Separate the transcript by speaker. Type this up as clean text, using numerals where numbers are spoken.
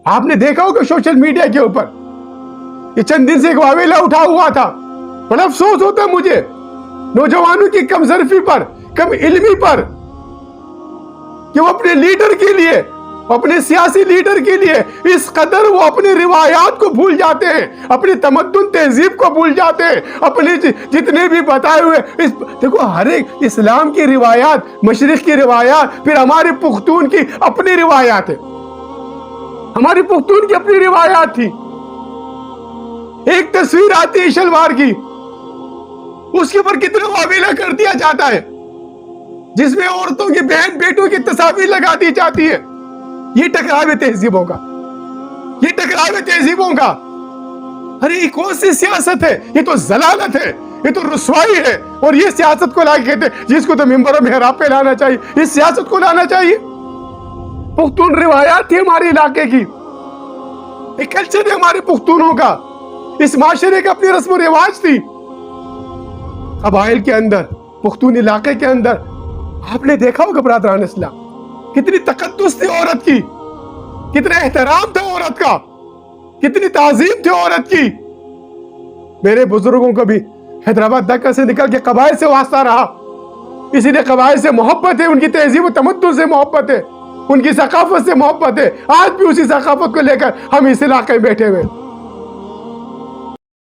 Speaker 1: آپ نے دیکھا ہوگا سوشل میڈیا کے اوپر یہ چند دن سے ایک واویلا اٹھا ہوا تھا. بڑا افسوس ہوتا ہے مجھے نوجوانوں کی کم ظرفی پر، کم علمی پر، کہ وہ اپنے لیڈر کے لیے، اپنے سیاسی لیڈر کے لیے اس قدر وہ اپنی روایات کو بھول جاتے ہیں، اپنی تمدن تہذیب کو بھول جاتے ہیں، اپنے جتنے بھی بتائے ہوئے دیکھو ہر ایک اسلام کی روایات، مشرق کی روایات، پھر ہمارے پختون کی اپنی روایات ہے. ہماری پختون کی اپنی روایات تھی. ایک تصویر آتی ہے شلوار کی، اس کے اوپر کتنا واویلا کر دیا جاتا ہے، جس میں عورتوں کی بہن بیٹوں کی تصاویر لگا دی جاتی ہے. یہ ٹکراو تہذیبوں کا، یہ ٹکراو تہذیبوں کا. ارے یہ کون سی سیاست ہے؟ یہ تو ضلالت ہے، یہ تو رسوائی ہے. اور یہ سیاست کو لا کے کہتے ہیں جس کو تو ممبر و محراب پہ لانا چاہیے، اس سیاست کو لانا چاہیے. پختون روایات تھی ہمارے علاقے کی، ایک کلچر ہے ہمارے پختونوں کا، اس معاشرے کا اپنی رسم و رواج تھی. قبائل کے اندر، پختون علاقے کے اندر آپ نے دیکھا ہوگا برادران اسلام، کتنی تقدس تھی عورت کی، کتنا احترام تھا عورت کا، کتنی تعظیم تھی عورت کی. میرے بزرگوں کو بھی حیدرآباد دکا سے نکل کے قبائل سے واسطہ رہا، اسی لیے قبائل سے محبت ہے، ان کی تہذیب و تمدن سے محبت ہے، ان کی ثقافت سے محبت ہے. آج بھی اسی ثقافت کو لے کر ہم اس علاقے میں بیٹھے ہوئے.